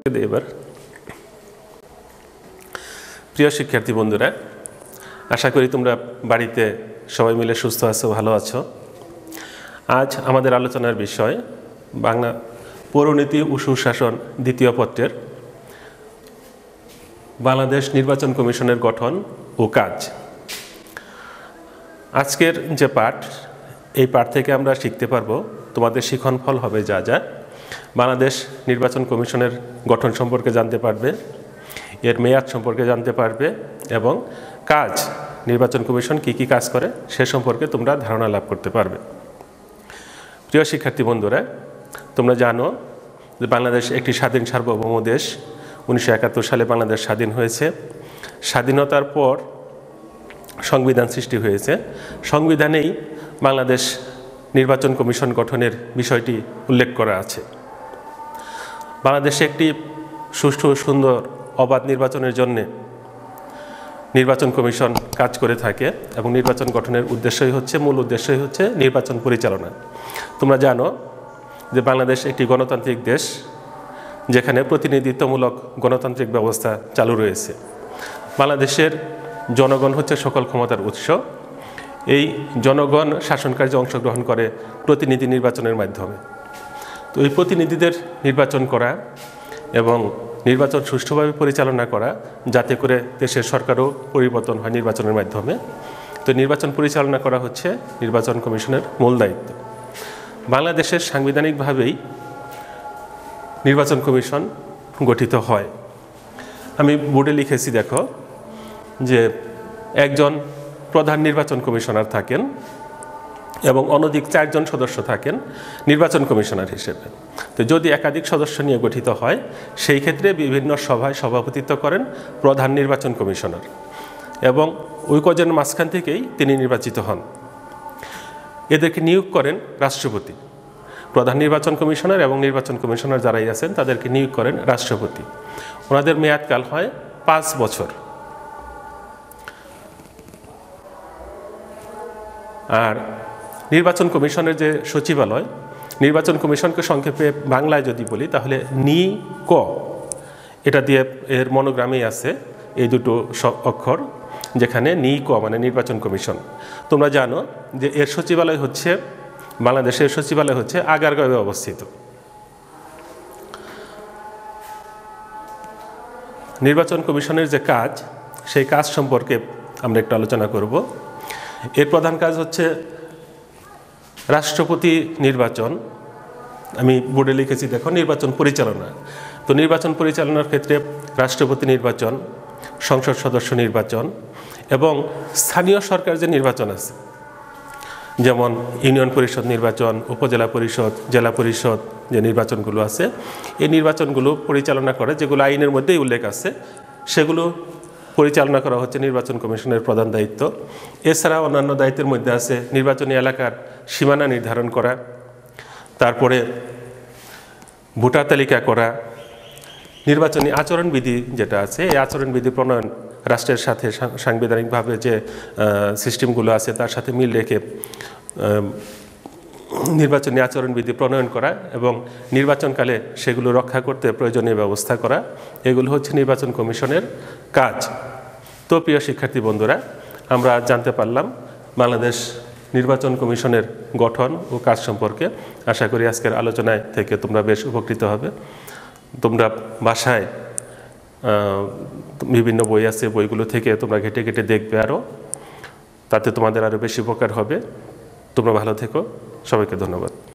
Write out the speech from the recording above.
এবার প্রিয় শিক্ষার্থী বন্ধুরা, আশা করি তোমরা বাড়িতে সবাই মিলে সুস্থ আছো, ভালো আছো। আজ আমাদের আলোচনার বিষয় বাংলা পৌরনীতি ও সুশাসন দ্বিতীয় পত্রের বাংলাদেশ নির্বাচন কমিশনের গঠন ও কাজ। আজকের যে পাঠ, এই পাঠ থেকে আমরা শিখতে পারবো, তোমাদের শিক্ষণফল হবে যা যা বাংলাদেশ নির্বাচন কমিশনের গঠন সম্পর্কে জানতে পারবে, এর মেয়াদ সম্পর্কে জানতে পারবে এবং কাজ, নির্বাচন কমিশন কি কি কাজ করে সে সম্পর্কে তোমরা ধারণা লাভ করতে পারবে। প্রিয় শিক্ষার্থী বন্ধুরা, তোমরা জানো যে বাংলাদেশ একটি স্বাধীন সার্বভৌম দেশ। 1971 সালে বাংলাদেশ স্বাধীন হয়েছে। স্বাধীনতার পর সংবিধান সৃষ্টি হয়েছে। সংবিধানেই বাংলাদেশ নির্বাচন কমিশন গঠনের বিষয়টি উল্লেখ করা আছে। বাংলাদেশে একটি সুষ্ঠু, সুন্দর, অবাধ নির্বাচনের জন্যে নির্বাচন কমিশন কাজ করে থাকে এবং নির্বাচন গঠনের মূল উদ্দেশ্যই হচ্ছে নির্বাচন পরিচালনা। তোমরা জানো যে বাংলাদেশ একটি গণতান্ত্রিক দেশ, যেখানে প্রতিনিধিত্বমূলক গণতান্ত্রিক ব্যবস্থা চালু রয়েছে। বাংলাদেশের জনগণ হচ্ছে সকল ক্ষমতার উৎস। এই জনগণ শাসন কার্যে অংশগ্রহণ করে প্রতিনিধি নির্বাচনের মাধ্যমে। তো এই প্রতিনিধিদের নির্বাচন করা এবং নির্বাচন সুষ্ঠুভাবে পরিচালনা করা, যাতে করে দেশের সরকারও পরিবর্তন হয় নির্বাচনের মাধ্যমে। তো নির্বাচন পরিচালনা করা হচ্ছে নির্বাচন কমিশনের মূল দায়িত্ব। বাংলাদেশের সাংবিধানিকভাবেই নির্বাচন কমিশন গঠিত হয়। আমি বোর্ডে লিখেছি, দেখো, যে একজন প্রধান নির্বাচন কমিশনার থাকেন এবং অনধিক 4 জন সদস্য থাকেন নির্বাচন কমিশনার হিসেবে। তো যদি একাধিক সদস্য নিয়ে গঠিত হয়, সেই ক্ষেত্রে বিভিন্ন সভায় সভাপতিত্ব করেন প্রধান নির্বাচন কমিশনার এবং ওই কজনের মাঝখান থেকেই তিনি নির্বাচিত হন। এদেরকে নিয়োগ করেন রাষ্ট্রপতি। প্রধান নির্বাচন কমিশনার এবং নির্বাচন কমিশনার যারাই আছেন তাদেরকে নিয়োগ করেন রাষ্ট্রপতি। ওনাদের মেয়াদকাল হয় 5 বছর। আর নির্বাচন কমিশনের যে সচিবালয়, নির্বাচন কমিশনকে সংক্ষেপে বাংলায় যদি বলি তাহলে নি-ক, এটা দিয়ে এর মনোগ্রামেই আছে এই দুটো অক্ষর, যেখানে নি-ক মানে নির্বাচন কমিশন। তোমরা জানো যে এর সচিবালয় হচ্ছে, বাংলাদেশের সচিবালয় হচ্ছে আগারগাঁওয়ে অবস্থিত। নির্বাচন কমিশনের যে কাজ, সেই কাজ সম্পর্কে আমরা একটু আলোচনা করব। এর প্রধান কাজ হচ্ছে রাষ্ট্রপতি নির্বাচন। আমি বোর্ডে লিখেছি, দেখো, নির্বাচন পরিচালনা। তো নির্বাচন পরিচালনার ক্ষেত্রে রাষ্ট্রপতি নির্বাচন, সংসদ সদস্য নির্বাচন এবং স্থানীয় সরকার যে নির্বাচন আছে, যেমন ইউনিয়ন পরিষদ নির্বাচন, উপজেলা পরিষদ, জেলা পরিষদ, যে নির্বাচনগুলো আছে, এই নির্বাচনগুলো পরিচালনা করে, যেগুলো আইনের মধ্যেই উল্লেখ আছে, সেগুলো পরিচালনা করা হচ্ছে নির্বাচন কমিশনের প্রধান দায়িত্ব। এছাড়া অন্যান্য দায়িত্বের মধ্যে আছে নির্বাচনী এলাকার সীমানা নির্ধারণ করা, তারপরে ভোটার তালিকা করা, নির্বাচনী আচরণবিধি যেটা আছে, এই আচরণবিধি প্রণয়ন, রাষ্ট্রের সাথে সাংবিধানিকভাবে যে সিস্টেমগুলো আছে তার সাথে মিল রেখে নির্বাচনী আচরণবিধি প্রণয়ন করা এবং নির্বাচনকালে সেগুলো রক্ষা করতে প্রয়োজনীয় ব্যবস্থা করা, এগুলো হচ্ছে নির্বাচন কমিশনের কাজ। তো প্রিয় শিক্ষার্থী বন্ধুরা, আমরা জানতে পারলাম বাংলাদেশ নির্বাচন কমিশনের গঠন ও কাজ সম্পর্কে। আশা করি আজকের আলোচনায় থেকে তোমরা বেশ উপকৃত হবে। তোমরা বাসায় বিভিন্ন বই আছে, বইগুলো থেকে তোমরা ঘেটে ঘেটে দেখবে আরও, তাতে তোমাদের আরও বেশি উপকার হবে। তোমরা ভালো থেকো। সবাইকে ধন্যবাদ।